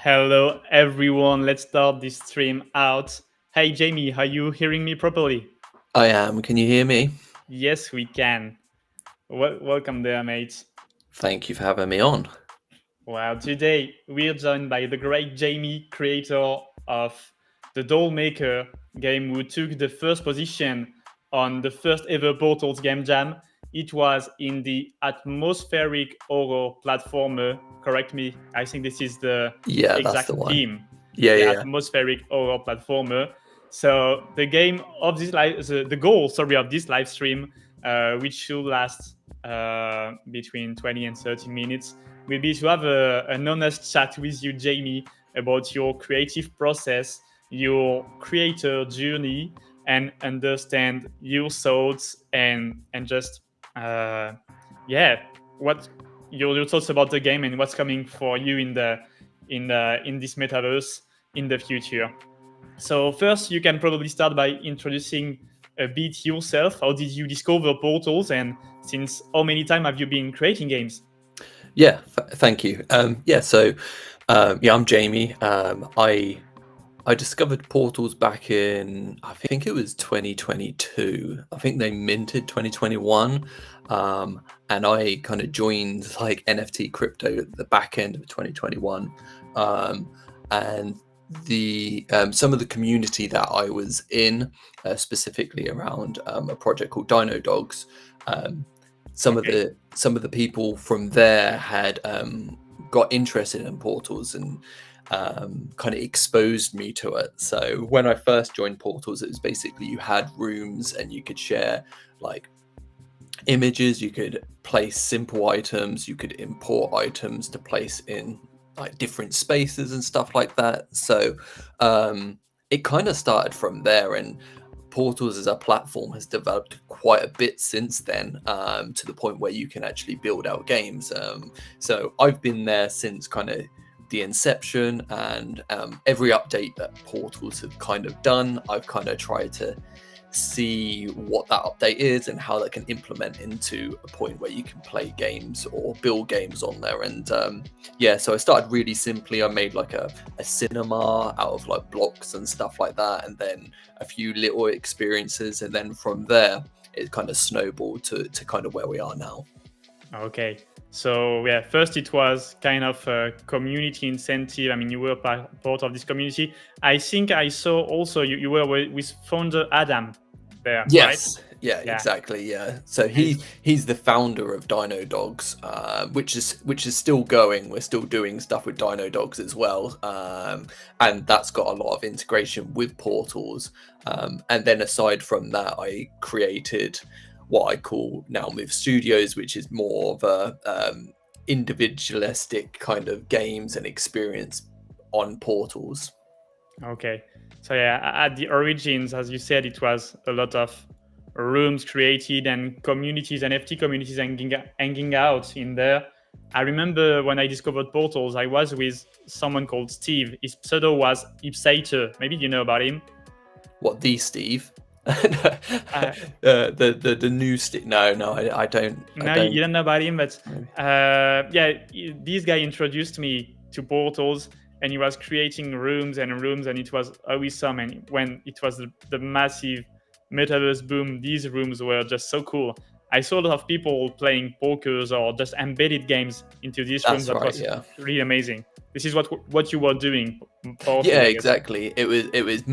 Hello, everyone. Let's start this stream out. Hey, Jamie, are you hearing me properly? I am. Can you hear me? Yes, we can. Welcome there, mates. Thank you for having me on. Well, today we're joined by the great Jamie, creator of the Doll Maker game, who took the first position on the first ever Portals Game Jam. It was in the atmospheric horror platformer. Correct me, I think this is the Yeah, that's exact the one. theme. Yeah, The yeah, yeah. atmospheric horror platformer. So the game of this live, the goal, sorry, of this live stream, which should last between 20 and 30 minutes, will be to have an honest chat with you, Jamie, about your creative process, your creator journey, and understand your thoughts and just yeah, what your thoughts about the game and what's coming for you in this metaverse in the future. So first, you can probably start by introducing a bit yourself. How did you discover Portals, and since how many time have you been creating games? Yeah, thank you. Yeah, I'm Jamie. I discovered Portals back in I think it was 2022. I think they minted 2021, and I kind of joined like NFT crypto at the back end of 2021, and the some of the community that I was in, specifically around a project called Dino Dogs. Um, Okay. some of the people from there had got interested in Portals and kind of exposed me to it. So when I first joined Portals, it was basically you had rooms and you could share like images, you could place simple items, you could import items to place in like different spaces and stuff like that. So it kind of started from there, and Portals as a platform has developed quite a bit since then, to the point where you can actually build out games. So I've been there since kind of the inception, and every update that Portals have kind of done, I've kind of tried to see what that update is and how that can implement into a point where you can play games or build games on there. And yeah, so I started really simply. I made like a cinema out of like blocks and stuff like that, and then a few little experiences, and then from there it kind of snowballed to kind of where we are now. Okay. So yeah, first it was kind of a community incentive. I mean, you were part of this community. I think I saw also you were with founder Adam there, right? Yes, yeah, Yeah. exactly. Yeah, so And he's the founder of Dino Dogs, which is still going. We're still doing stuff with Dino Dogs as well, and that's got a lot of integration with Portals. And then aside from that, I created what I call Now Move Studios, which is more of a individualistic kind of games and experience on Portals. okay. So yeah, at the origins, as you said, it was a lot of rooms created and communities, NFT communities hanging out in there. I remember when I discovered Portals, I was with someone called Steve. His pseudo was Ipsater. Maybe you know about him. What, the Steve? Uh, The new Steve? No, I don't. I no, you don't. don't know about him, but yeah, this guy introduced me to Portals, and he was creating rooms and rooms, and it was awesome. And when it was the massive metaverse boom, these rooms were just so cool. I saw a lot of people playing pokers or just embedded games into these rooms. That's That right. was Yeah. really amazing. This is what you were doing, Yeah, powerfully, I guess. exactly. It was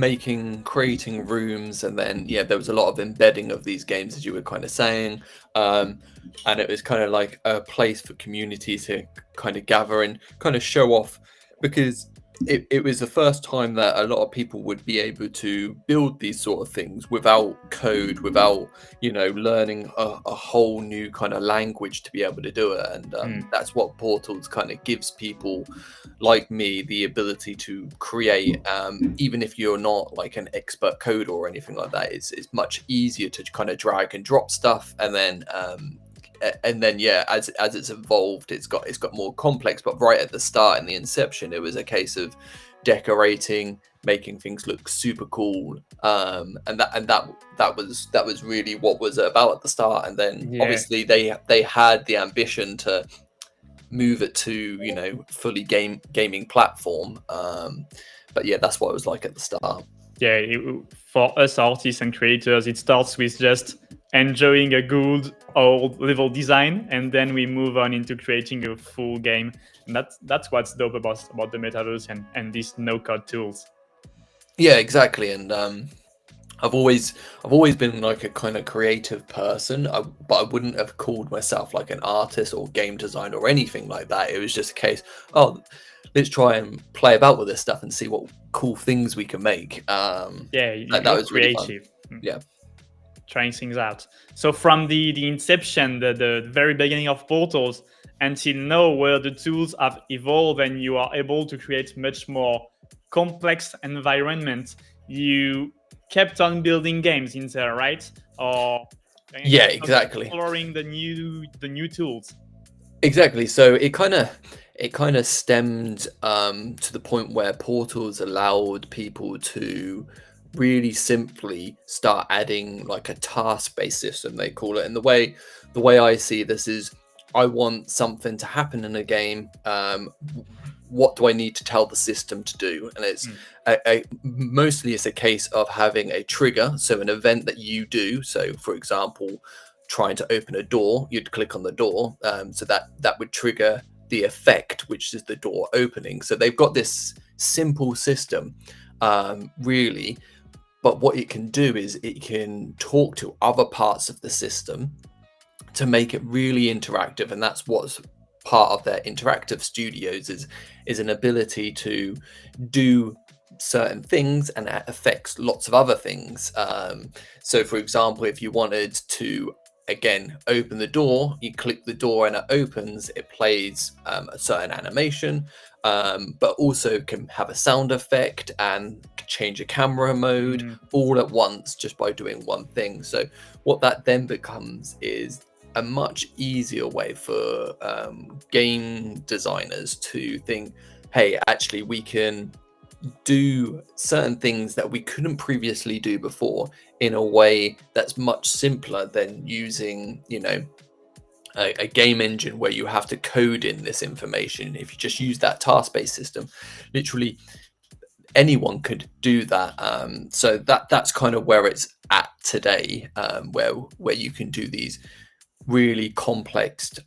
creating rooms, and then yeah, there was a lot of embedding of these games, as you were kind of saying, um, and it was kind of like a place for community to kind of gather and kind of show off, because it was the first time that a lot of people would be able to build these sort of things without code, without learning a whole new kind of language to be able to do it, and Hmm. that's what Portals kind of gives people like me the ability to create, even if you're not like an expert coder or anything like that. It's much easier to kind of drag and drop stuff, and then yeah, as it's evolved, it's got more complex. But right at the start, in the inception, it was a case of decorating, making things look super cool, and that was really what was about at the start. And then Yeah. obviously they had the ambition to move it to, you know, fully gaming platform. But yeah, that's what it was like at the start. Yeah, for us artists and creators, it starts with just enjoying a good old level design, and then we move on into creating a full game. And that's what's dope about the metaverse and these no code tools. Yeah, exactly. And I've always been like a kind of creative person, but I wouldn't have called myself like an artist or game designer or anything like that. It was just a case, oh, let's try and play about with this stuff and see what cool things we can make. Yeah, that was creative. really fun. Yeah, trying things out. So from the inception, the very beginning of Portals until now, where the tools have evolved and you are able to create much more complex environment, you kept on building games in there, right? Or yeah, exactly. Exploring the new tools. Exactly. So it kind of stemmed to the point where Portals allowed people to really simply start adding like a task-based system, they call it. And the way I see this is, I want something to happen in a game. What do I need to tell the system to do? And it's mostly it's a case of having a trigger, so an event that you do. So, for example, trying to open a door, you'd click on the door, so that would trigger the effect, which is the door opening. So they've got this simple system, really, but what it can do is it can talk to other parts of the system to make it really interactive. And that's what's part of their interactive studios, is an ability to do certain things, and that affects lots of other things. So for example, if you wanted to again open the door, you click the door and it opens, it plays a certain animation, but also can have a sound effect and change a camera mode all at once just by doing one thing. So what that then becomes is a much easier way for game designers to think, hey, actually we can do certain things that we couldn't previously do before in a way that's much simpler than using, you know, a game engine where you have to code in this information. If you just use that task-based system, literally anyone could do that. So that's kind of where it's at today, where you can do these really complex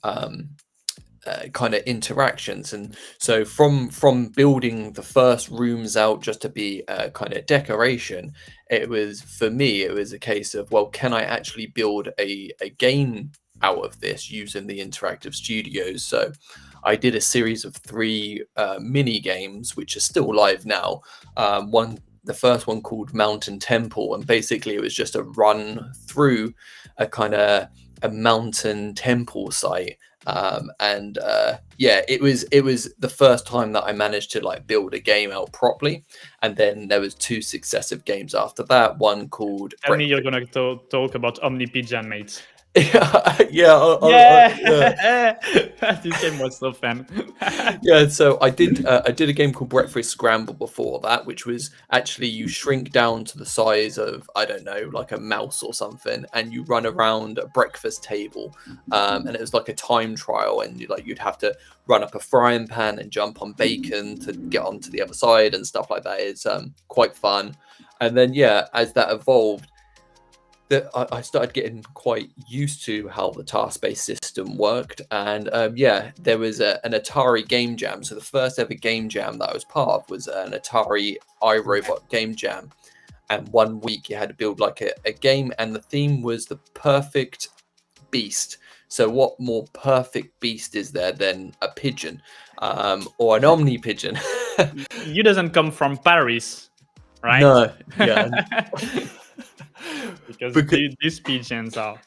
kind of interactions. And so from building the first rooms out just to be a kind of decoration, it was, for me, it was a case of, well, can I actually build a game out of this using the interactive studios? So I did a series of 3 mini games which are still live now. The first one called Mountain Temple, and basically it was just a run through a kind of a mountain temple site. Yeah, it was the first time that I managed to like build a game out properly. And then there was 2 successive games after that, one called Tell me you're gonna talk about Omni Pigeon, mate. Yeah. This game was so fun. Yeah, so I did a game called Breakfast Scramble before that, which was actually you shrink down to the size of, I don't know, like a mouse or something, and you run around a breakfast table, and it was like a time trial, and you'd have to run up a frying pan and jump on bacon to get onto the other side and stuff like that. It's quite fun. And then yeah, as that evolved, that I started getting quite used to how the task-based system worked. And yeah, there was an Atari game jam. So the first ever game jam that I was part of was an Atari iRobot game jam. And one week you had to build like a game, and the theme was the perfect beast. So what more perfect beast is there than a pigeon, or an omni pigeon? You doesn't come from Paris, right? No, yeah. because these pigeons are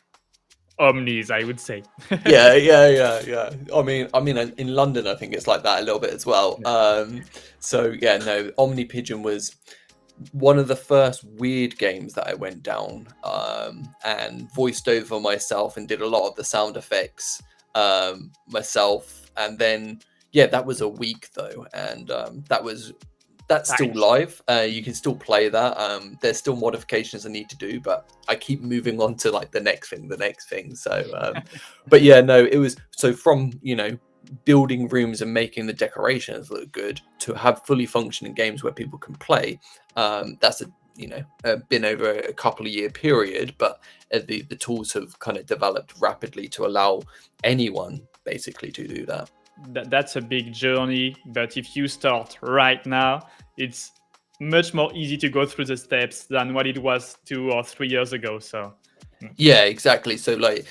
omnis, I would say. yeah. I mean, in London, I think it's like that a little bit as well. So yeah, no, Omni Pigeon was one of the first weird games that I went down, and voiced over myself and did a lot of the sound effects myself. And then yeah, that was a week though, and that's still live. You can still play that. There's still modifications I need to do, but I keep moving on to like the next thing. So, but yeah, no, it was, so from, building rooms and making the decorations look good to have fully functioning games where people can play. That's been over a couple of year period, but the tools have kind of developed rapidly to allow anyone basically to do that. That's a big journey, but if you start right now, it's much more easy to go through the steps than what it was 2 or 3 years ago. So yeah, exactly. So like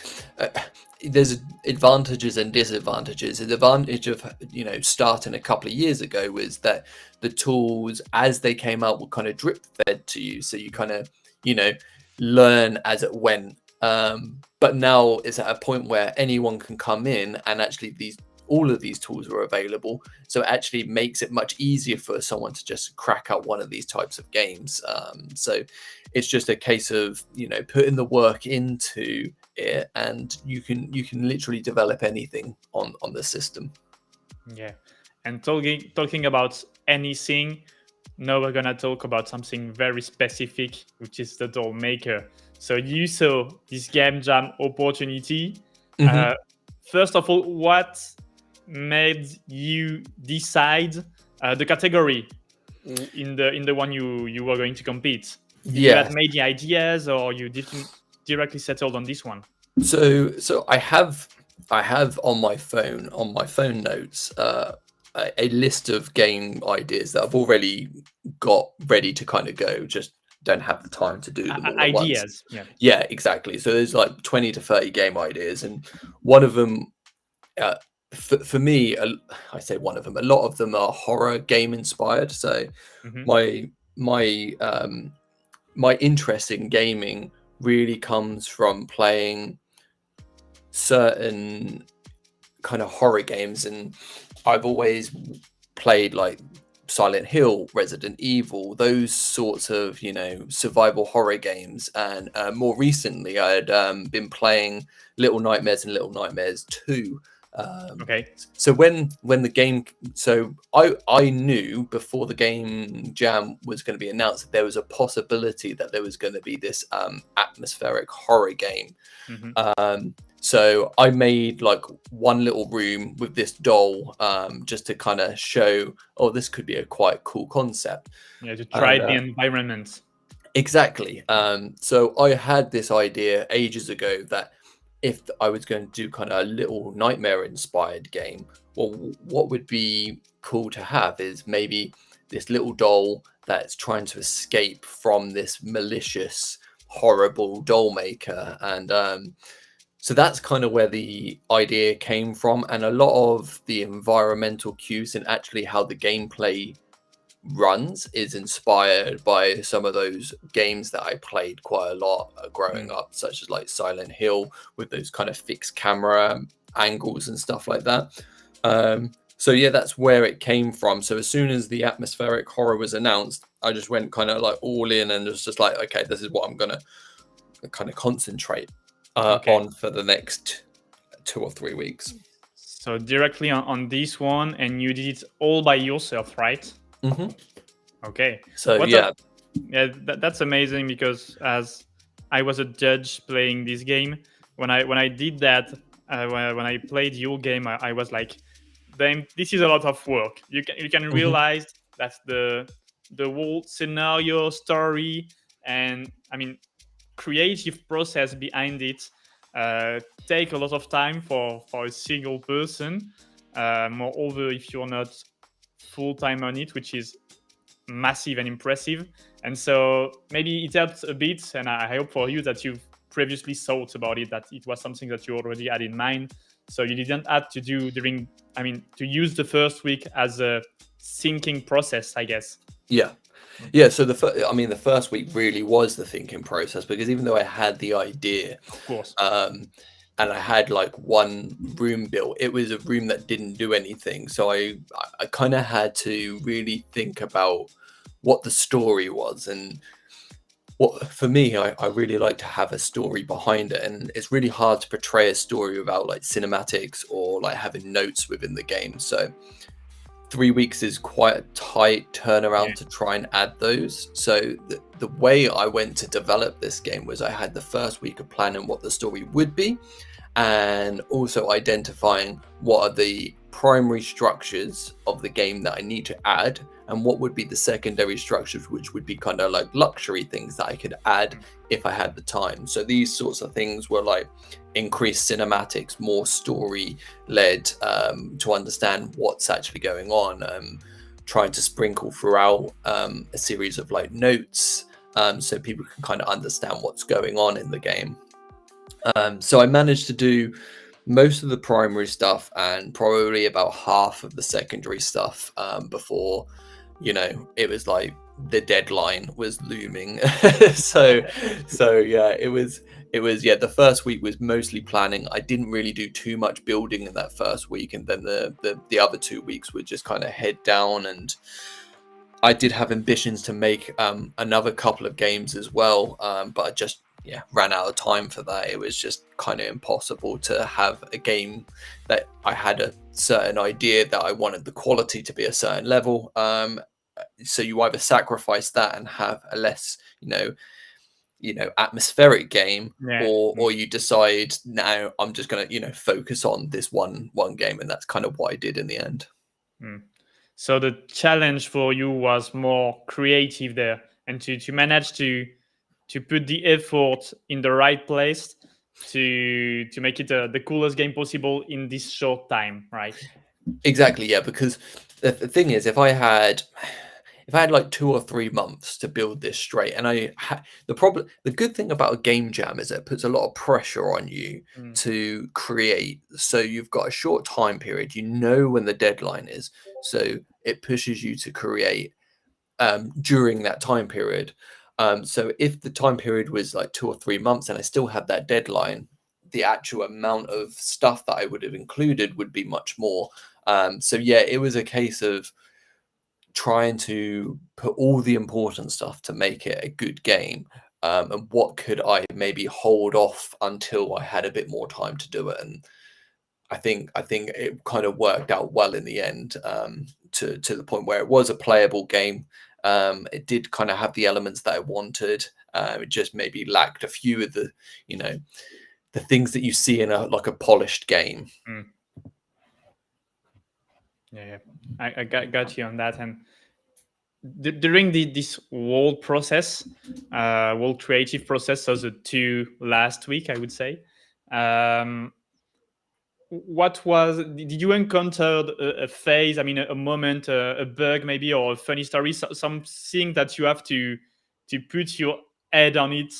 there's advantages and disadvantages. The advantage of starting a couple of years ago was that the tools as they came out were kind of drip fed to you, so you kind of learn as it went. But now it's at a point where anyone can come in and actually all of these tools are available, so it actually makes it much easier for someone to just crack out one of these types of games. So it's just a case of putting the work into it, and you can literally develop anything on the system. Yeah, and talking about anything, now we're gonna talk about something very specific, which is the doll maker. So you saw this game jam opportunity. First of all, what made you decide the category in the one you were going to compete? You had made the ideas, or you didn't directly settled on this one? So I have on my phone notes a list of game ideas that I've already got ready to kind of go. Just don't have the time to do them all at ideas once. Yeah, exactly. So there's like 20 to 30 game ideas, and one of them for me, I say one of them, a lot of them are horror game inspired. So my interest in gaming really comes from playing certain kind of horror games, and I've always played like Silent Hill, Resident Evil, those sorts of survival horror games. And more recently I had been playing Little Nightmares and Little Nightmares 2. So when the game, so I knew before the game jam was going to be announced that there was a possibility that there was going to be this atmospheric horror game. So I made like one little room with this doll, just to kind of show, this could be a quite cool concept. Yeah, to try the environment. Exactly. So I had this idea ages ago that if I was going to do kind of a Little Nightmare inspired game, well, what would be cool to have is maybe this little doll that's trying to escape from this malicious, horrible doll maker. And so that's kind of where the idea came from. And a lot of the environmental cues and actually how the gameplay runs is inspired by some of those games that I played quite a lot growing up, such as like Silent Hill with those kind of fixed camera angles and stuff like that. So yeah, that's where it came from. So as soon as the atmospheric horror was announced, I just went kind of like all in and was just like, okay, this is what I'm gonna kind of concentrate on for the next 2 or 3 weeks. So directly on this one, and you did it all by yourself, right? Okay. So that's amazing, because as I was a judge playing this game, when I did that, when I played your game, I was like, damn, this is a lot of work. You can realize that the whole scenario, story, and creative process behind it take a lot of time for a single person. Moreover, if you're not full time on it, which is massive and impressive. And so maybe it helps a bit, and I hope for you that you've previously thought about it, that it was something that you already had in mind, so you didn't have to do to use the first week as a thinking process, I guess. So the first week really was the thinking process, because even though I had the idea, of course, and I had like one room built, it was a room that didn't do anything. So I kind of had to really think about what the story was. And what for me, I really like to have a story behind it. And it's really hard to portray a story without like cinematics or like having notes within the game. So 3 weeks is quite a tight turnaround to try and add those. So the way I went to develop this game was I had the first week of planning what the story would be. and also identifying what are the primary structures of the game that I need to add, and what would be the secondary structures, which would be kind of like luxury things that I could add if I had the time. So these sorts of things were like increased cinematics, more story led, to understand what's actually going on, trying to sprinkle throughout a series of like notes, so people can kind of understand what's going on in the game. So I managed to do most of the primary stuff and probably about half of the secondary stuff, before, it was like the deadline was looming. so yeah, it was yeah, the first week was mostly planning. I didn't really do too much building in that first week, and then the other 2 weeks were just kind of head down. And I did have ambitions to make another couple of games as well, but I just ran out of time for that. It was just kind of impossible to have a game that I had a certain idea that I wanted the quality to be a certain level. So you either sacrifice that and have a less, atmospheric game, or you decide, now I'm just going to, focus on this one game, and that's kind of what I did in the end. So the challenge for you was more creative there, and to manage to put the effort in the right place to make it the coolest game possible in this short time, right? Exactly, yeah. Because the thing is, if I had like 2 or 3 months to build this straight, and the good thing about a game jam is it puts a lot of pressure on you to create. So you've got a short time period, when the deadline is, so it pushes you to create during that time period. So if the time period was like 2 or 3 months and I still had that deadline, the actual amount of stuff that I would have included would be much more. So yeah, it was a case of trying to put all the important stuff to make it a good game, and what could I maybe hold off until I had a bit more time to do it. And I think it kind of worked out well in the end, to the point where it was a playable game. It did kind of have the elements that I wanted. It just maybe lacked a few of the, the things that you see in a polished game. Yeah, I got you on that. And during this whole process, whole creative process, so the 2 last week, I would say, did you encounter a phase, a moment, a bug maybe, or a funny story, something that you have to put your head on it,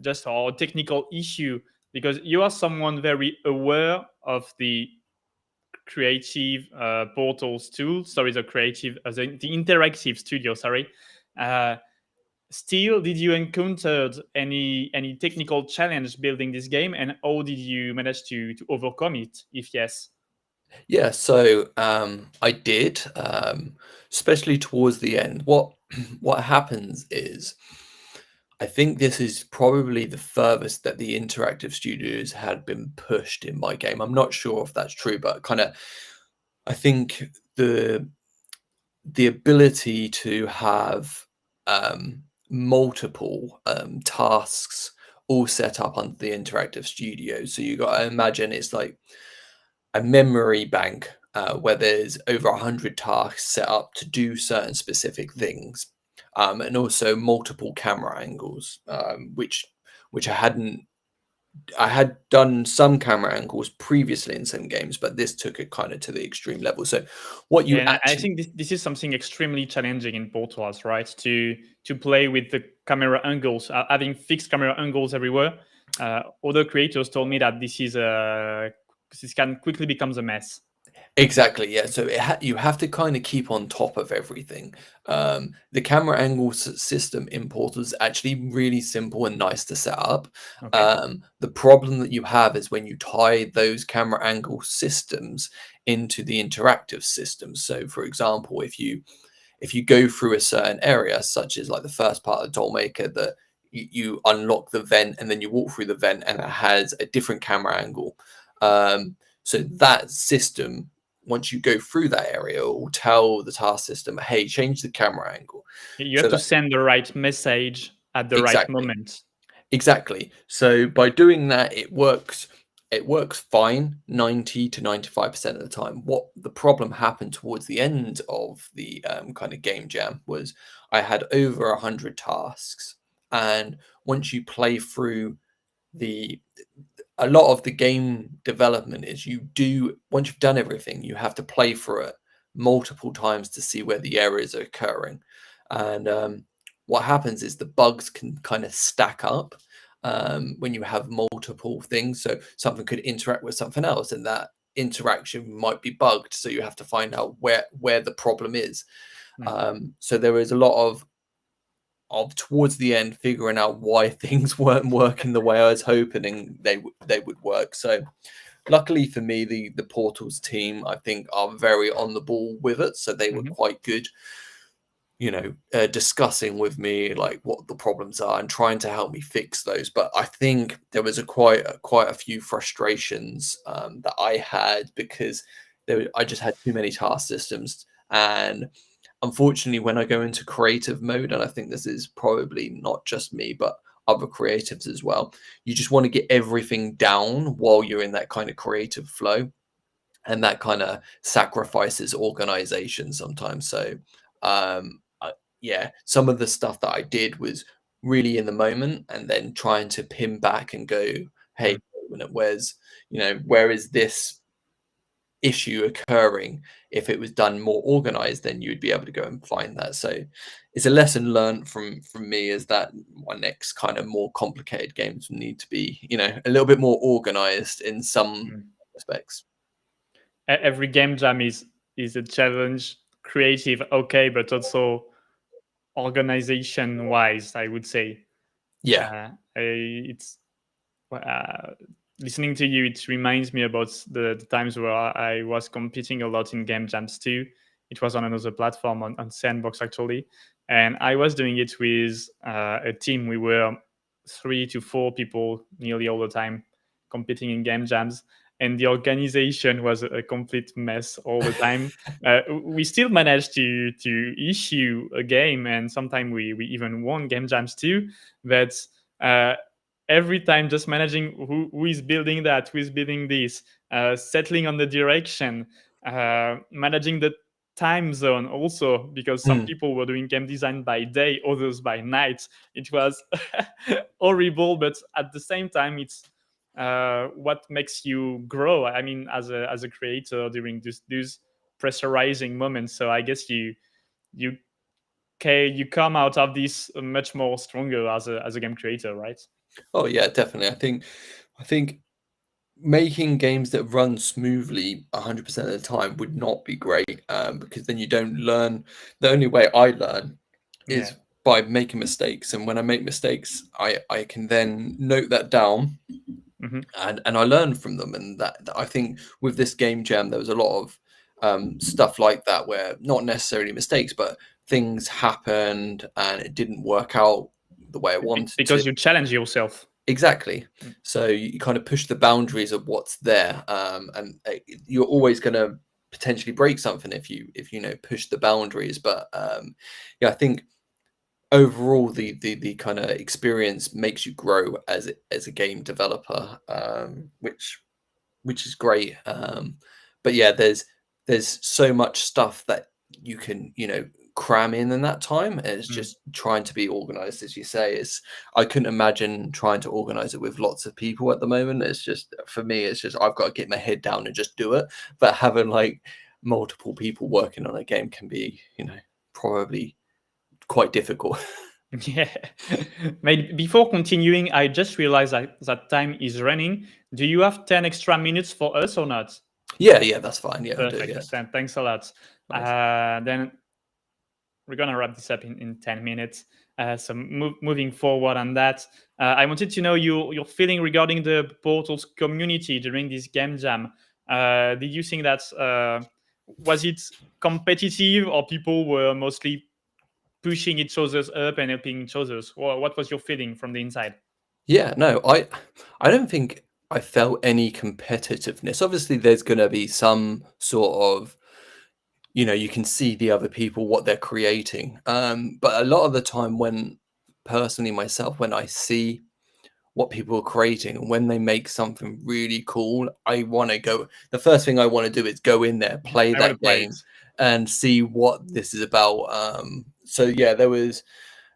just or a technical issue, because you are someone very aware of the creative portals tool, sorry, the creative, the interactive studio, sorry. Still, did you encounter any technical challenge building this game, and how did you manage to overcome it, if yes? Yeah, so I did, especially towards the end. What happens is, I think this is probably the furthest that the interactive studios had been pushed in my game. I'm not sure if that's true, but I think the ability to have multiple tasks all set up under the interactive studio. So you got to imagine it's like a memory bank, where there's over 100 tasks set up to do certain specific things, and also multiple camera angles, which I had done some camera angles previously in some games, but this took it kind of to the extreme level. So what you And I actually think this is something extremely challenging in Portals, right? To play with the camera angles, having fixed camera angles everywhere. Other creators told me that this can quickly becomes a mess. Exactly, yeah. So you have to kind of keep on top of everything. The camera angle system in Portal is actually really simple and nice to set up. Okay. The problem that you have is when you tie those camera angle systems into the interactive system. So, for example, if you go through a certain area, such as like the first part of Dollmaker, that you unlock the vent and then you walk through the vent and it has a different camera angle. So that system, once you go through that area, it will tell the task system, hey, change the camera angle. You So have to that send the right message at the right exactly. moment. Exactly. So by doing that, it works. It works fine 90 to 95% of the time. What the problem happened towards the end of the kind of game jam was I had over 100 tasks. And once you play through the a lot of the game development is you do once you've done everything, you have to play through it multiple times to see where the errors are occurring. And what happens is the bugs can kind of stack up when you have multiple things. So something could interact with something else, and that interaction might be bugged. So you have to find out where the problem is. Mm. So there is a lot of towards the end figuring out why things weren't working the way I was hoping they would work. So luckily for me, the Portals team I think are very on the ball with it. So they were Mhm. quite good, discussing with me like what the problems are and trying to help me fix those. But I think there was quite a few frustrations that I had because I just had too many task systems. And unfortunately, when I go into creative mode, and I think this is probably not just me, but other creatives as well, you just want to get everything down while you're in that kind of creative flow. And that kind of sacrifices organization sometimes. So, yeah, some of the stuff that I did was really in the moment, and then trying to pin back and go, hey, Mm. wait a minute, where is this issue occurring? If it was done more organized, then you would be able to go and find that. So it's a lesson learned from me, is that my next kind of more complicated games need to be, a little bit more organized in some Mm. respects. Every game jam is a challenge, creative, okay, but also organization wise, I would say. Yeah. It's uh, listening to you. It reminds me about the times where I was competing a lot in game jams too. It was on another platform on Sandbox actually, and I was doing it with a team. We were 3 to 4 people nearly all the time competing in game jams, and the organization was a complete mess all the time. We still managed to issue a game, and sometimes we even won game jams too. But uh, every time just managing who is building that, who is building this, settling on the direction, managing the time zone also, because some Mm. people were doing game design by day, others by night. It was horrible, but at the same time, it's what makes you grow. I mean, as a creator during these pressurizing moments. So I guess you you come out of this much more stronger as a game creator, right? Oh yeah, definitely. I think making games that run smoothly 100% of the time would not be great, because then you don't learn. The only way I learn Yeah. is by making mistakes, and when I make mistakes, I can then note that down, Hmm. and I learn from them. And that I think with this game jam, there was a lot of stuff like that, where not necessarily mistakes, but things happened and it didn't work out the way I wanted to. Because you challenge yourself. Exactly. Mm. So you kind of push the boundaries of what's there, and you're always going to potentially break something if you know push the boundaries. But yeah, I think overall the kind of experience makes you grow as a game developer, which is great. But yeah, there's so much stuff that you can cram in that time. And it's Mm. just trying to be organized, as you say. It's I couldn't imagine trying to organize it with lots of people at the moment. It's just for me, it's just I've got to get my head down and just do it. But having like multiple people working on a game can be probably quite difficult. Yeah. Maybe before continuing, I just realized that time is running. Do you have 10 extra minutes for us or not? Yeah, that's fine. Yeah, I do. Perfect. Yeah, Thanks a lot. nice. Then we're gonna wrap this up in 10 minutes. So moving forward on that, I wanted to know your feeling regarding the Portals community during this game jam. Did you think that was it competitive, or people were mostly pushing each other's up and helping each other's? What was your feeling from the inside? Yeah, no, I don't think I felt any competitiveness. Obviously, there's going to be some sort of, you can see the other people what they're creating. But a lot of the time, when personally myself, when I see what people are creating, and when they make something really cool, I want to go. The first thing I want to do is go in there, play I want to that play it. game, and see what this is about. So yeah, there was,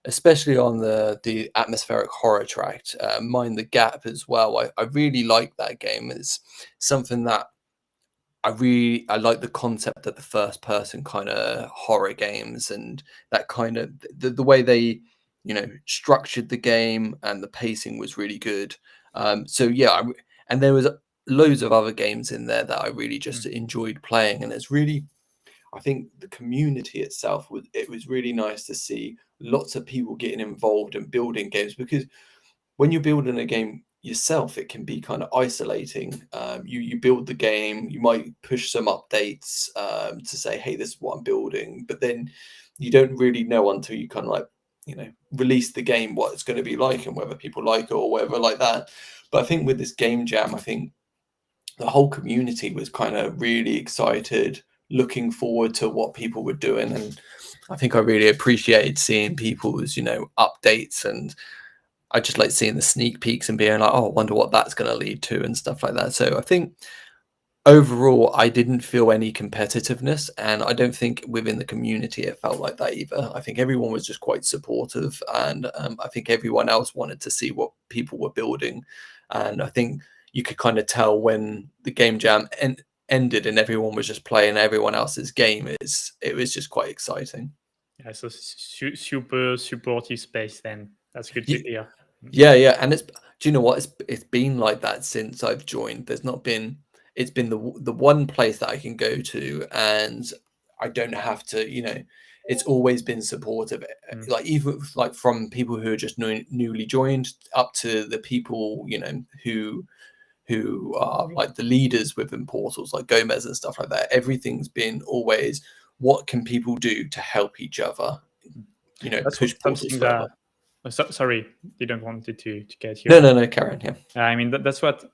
especially on the atmospheric horror track, Mind the Gap as well. I really like that game. It's something that I like the concept of the first person kind of horror games, and that kind of the way they, structured the game, and the pacing was really good. So yeah, and there was loads of other games in there that I really just Mm. enjoyed playing, and it's really, I think the community itself was really nice to see lots of people getting involved and building games, because when you're building a game yourself, it can be kind of isolating. You build the game, you might push some updates to say, hey, this is what I'm building, but then you don't really know until you kind of like, release the game what it's going to be like, and whether people like it or whatever like that. But I think with this game jam, I think the whole community was kind of really excited, looking forward to what people were doing. And I think I really appreciated seeing people's, updates, and I just like seeing the sneak peeks and being like, oh, I wonder what that's going to lead to and stuff like that. So I think overall, I didn't feel any competitiveness, and I don't think within the community it felt like that either. I think everyone was just quite supportive, and I think everyone else wanted to see what people were building, and I think you could kind of tell when the game jam ended and everyone was just playing everyone else's game. It was just quite exciting. Yeah, so super supportive space then. That's good to hear. Yeah, yeah, and do you know what? It's been like that since I've joined. There's not been It's been the one place that I can go to, and I don't have to, it's always been supportive. Mm. Like even like from people who are just newly joined up to the people, who are like the leaders within Portals, like Gomez and stuff like that. Everything's been always, what can people do to help each other, That's push Portals something further. that. Sorry, didn't want it to get you No, off. no, no, Karen. Yeah. I mean, that's what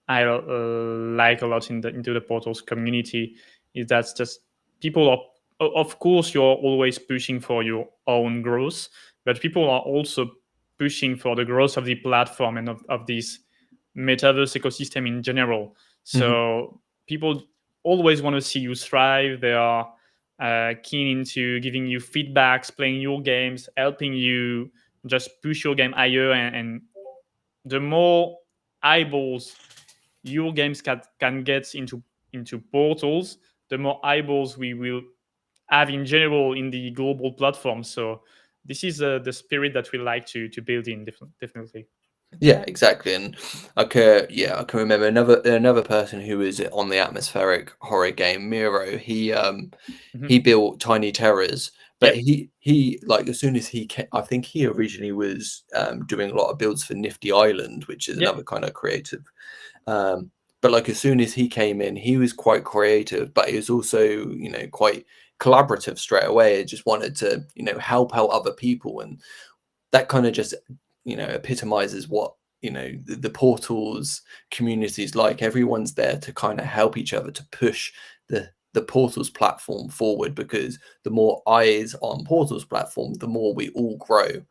I like a lot into the Portals community, is that just people are, of course, you're always pushing for your own growth, but people are also pushing for the growth of the platform and of this metaverse ecosystem in general. Mhm. So people always want to see you thrive. They are keen into giving you feedbacks, playing your games, helping you just push your game higher, and the more eyeballs your games can get into Portals, the more eyeballs we will have in general in the global platform. So this is the spirit that we like to build in, definitely. Yeah, exactly. And I can remember another person who was on the atmospheric horror game, Miro. He Mhm. built Tiny Terrors, but Yep. he like as soon as he came, I think he originally was doing a lot of builds for Nifty Island, which is Yep. another kind of creative. But like as soon as he came in, he was quite creative, but he was also, quite collaborative straight away. He just wanted to, help out other people, and that kind of just, epitomizes what, the Portals community is like. Everyone's there to kind of help each other to push the Portals platform forward, because the more eyes on Portals platform, the more we all grow.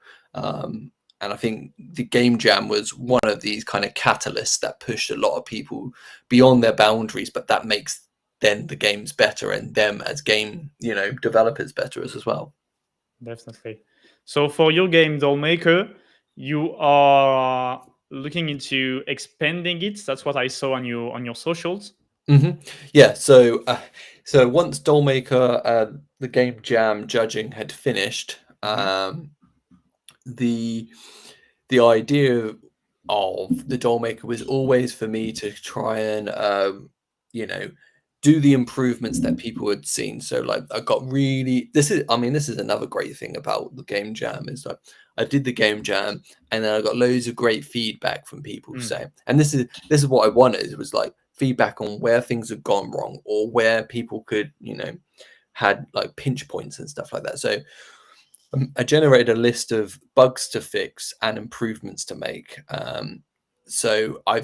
And I think the game jam was one of these kind of catalysts that pushed a lot of people beyond their boundaries, but that makes then the games better, and them as game, developers better as well. Definitely. So for your game Dollmaker, you are looking into expanding it. That's what I saw on your socials. Yeah, so once Dollmaker, the game jam judging had finished, Mhm. the the idea of the Dollmaker was always for me to try and you know do the improvements that people had seen. So like I got really, this is another great thing about the game jam, is like I did the game jam, and then I got loads of great feedback from people Mm. saying, and this is what I wanted. It was like feedback on where things had gone wrong, or where people could, had like pinch points and stuff like that. So I generated a list of bugs to fix and improvements to make. So I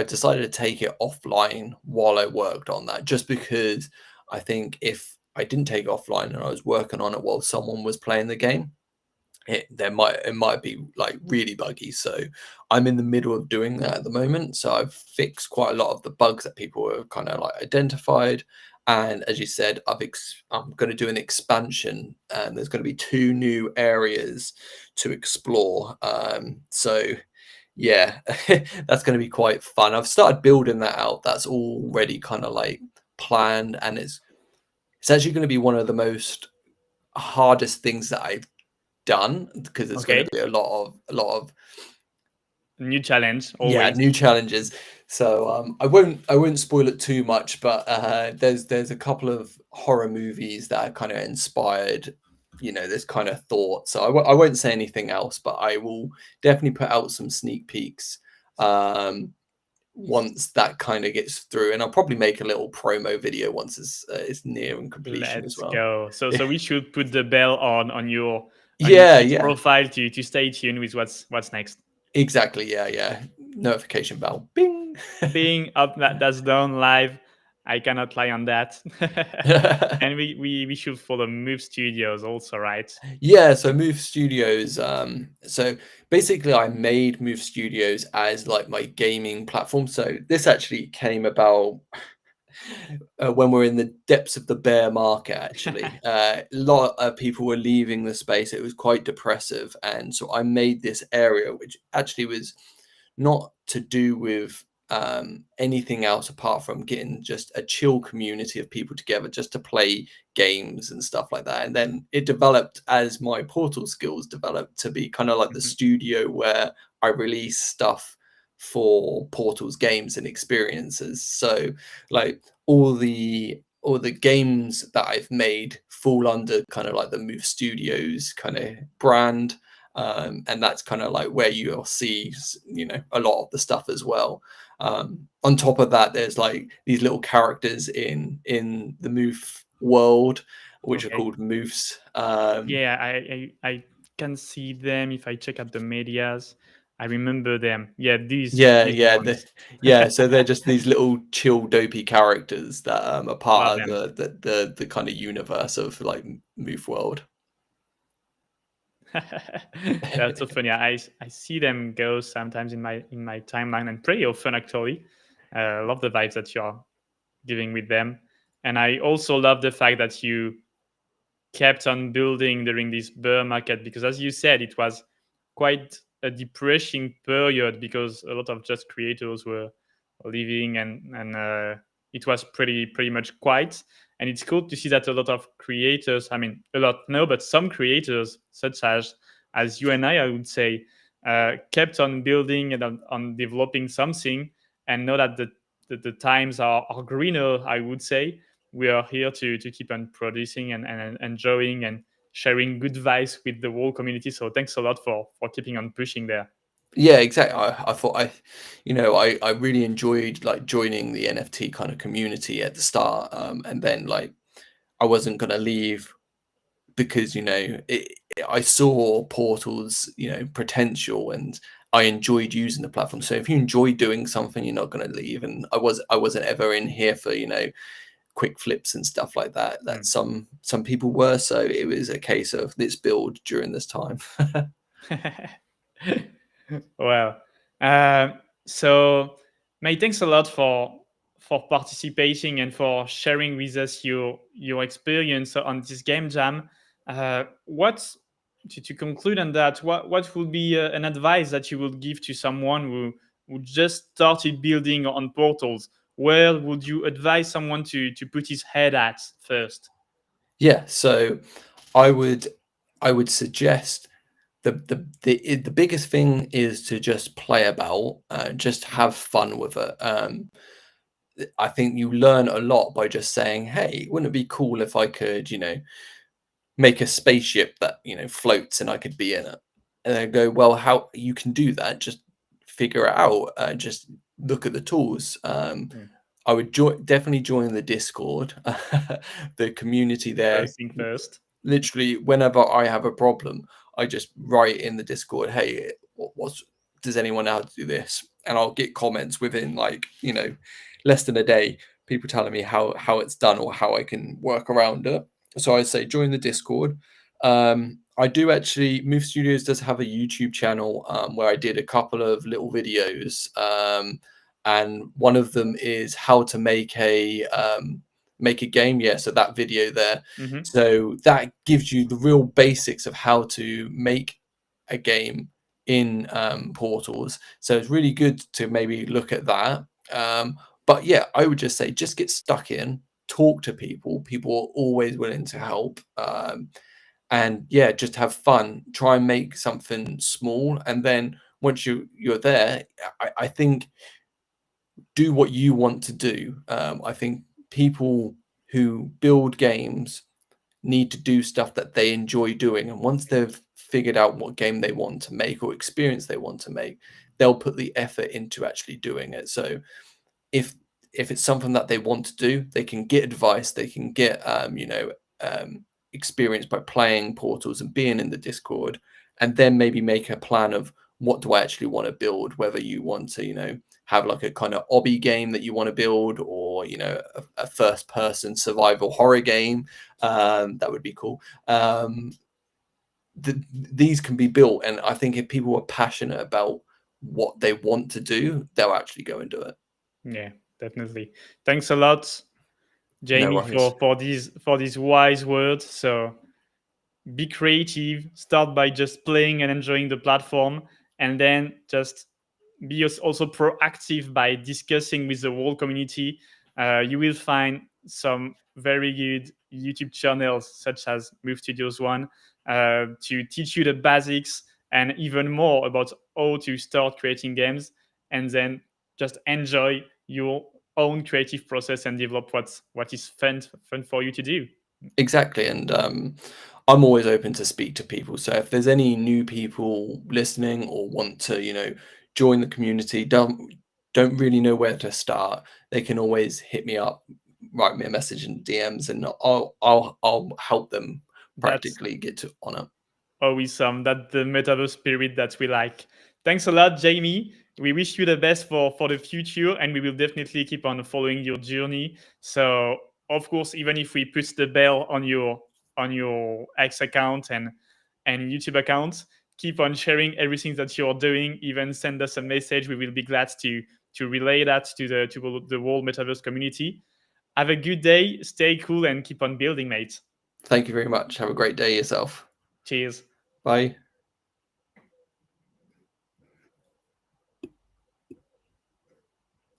decided to take it offline while I worked on that, just because I think if I didn't take it offline and I was working on it while someone was playing the game, it might be like really buggy. So I'm in the middle of doing that at the moment. So I've fixed quite a lot of the bugs that people have kind of like identified. And as you said, I'm going to do an expansion, and there's going to be 2 new areas to explore. So yeah, that's going to be quite fun. I've started building that out. That's already kind of like planned, and it's actually going to be one of the most hardest things that I've done, because it's going Okay, to be a lot of new challenge yeah, always. new challenges. So I won't spoil it too much, but there's a couple of horror movies that are kind of inspired, this kind of thought. So I won't say anything else, but I will definitely put out some sneak peeks once that kind of gets through, and I'll probably make a little promo video once it's near completion as Let's well. go. So we should put the bell on your Yeah, Twitch yeah, profile to stay tuned with what's next. exactly. Yeah, yeah. Notification bell. Bing. Being up, that's done live. I cannot lie on that. And we should follow Move Studios also, right? Yeah, so Move Studios. So basically, I made Move Studios as like my gaming platform. So this actually came about when we're in the depths of the bear market. Actually, a lot of people were leaving the space. It was quite depressive, and so I made this area, which actually was not to do with anything else apart from getting just a chill community of people together just to play games and stuff like that. And then it developed as my Portal skills developed to be kind of like the Mhm. studio where I release stuff for Portal's games and experiences. So like all the games that I've made fall under kind of like the Move Studios kind of brand. And that's kind of like where you'll see, a lot of the stuff as well. On top of that, there's like these little characters in the Move world, which are Okay. called Moves. Yeah, I can see them if I check out the medias. I remember them. Yeah, Yeah, these yeah, ones. yeah. So they're just these little chill, dopey characters that are Love part of them. the kind of universe of like Move world. That's so funny. I see them go sometimes in my timeline, and pretty often actually. Love the vibes that you're giving with them, and I also love the fact that you kept on building during this bear market, because as you said, it was quite a depressing period because a lot of just creators were leaving, and it was pretty much quiet. And it's cool to see that a lot of creators, I mean a lot no, but some creators such as you and I would say, kept on building and on developing something, and know that the times are greener, I would say. We are here to keep on producing and enjoying and sharing good vibes with the whole community. So thanks a lot for keeping on pushing there. Yeah, exactly. I thought I really enjoyed like joining the NFT kind of community at the start, and then like I wasn't gonna leave because I saw Portal's potential, and I enjoyed using the platform. So if you enjoy doing something, you're not gonna leave. And I wasn't ever in here for quick flips and stuff like that. That Mm. some people were. So it was a case of let's build during this time. Well, so May, thanks a lot for participating and for sharing with us your experience on this game jam. What to conclude on that? What would be an advice that you would give to someone who just started building on portals? Where would you advise someone to put his head at first? Yeah, so I would I would suggest the biggest thing is to just play about, just have fun with it. I think you learn a lot by just saying, "Hey, wouldn't it be cool if I could, make a spaceship that floats and I could be in it?" And I go, "Well, how you can do that? Just figure it out. Just look at the tools." Mm. I would definitely join the Discord, the community there. First thing first. Literally, whenever I have a problem, I just write in the Discord, "Hey, what's does anyone know how to do this?" And I'll get comments within like less than a day, people telling me how it's done or how I can work around it. So I say join the Discord. I do actually. Move Studios does have a YouTube channel where I did a couple of little videos, and one of them is how to make a game. Yeah, so that video there. Hmm. So that gives you the real basics of how to make a game in Portals. So it's really good to maybe look at that. But yeah, I would just say just get stuck in, talk to people. People are always willing to help. And yeah, just have fun. Try and make something small, and then once you're there, I think do what you want to do. I think people who build games need to do stuff that they enjoy doing, and once they've figured out what game they want to make or experience they want to make, they'll put the effort into actually doing it. So if it's something that they want to do, they can get advice, they can get experience by playing Portals and being in the Discord, and then maybe make a plan of what do I actually want to build, whether you want to have like a kind of obby game that you want to build, or a first person survival horror game. That would be cool. These can be built, and I think if people are passionate about what they want to do, they'll actually go and do it. Yeah, definitely. Thanks a lot, No Jamie, worries. for these wise words. So be creative, start by just playing and enjoying the platform, and then just be also proactive by discussing with the whole community. You will find some very good YouTube channels such as Move Studios One to teach you the basics and even more about how to start creating games, and then just enjoy your own creative process and develop what is fun for you to do. Exactly, and I'm always open to speak to people. So if there's any new people listening or want to, join the community, don't really know where to start, they can always hit me up, write me a message in DMs, and I'll help them That's practically get to on it. always that's the metaverse spirit that we like. Thanks a lot, Jamie. We wish you the best for the future, and we will definitely keep on following your journey. So, of course, even if we put the bell on your X account and YouTube account, keep on sharing everything that you're doing. Even send us a message. We will be glad to relay that to the whole metaverse community. Have a good day. Stay cool and keep on building, mate. Thank you very much. Have a great day yourself. Cheers. Bye.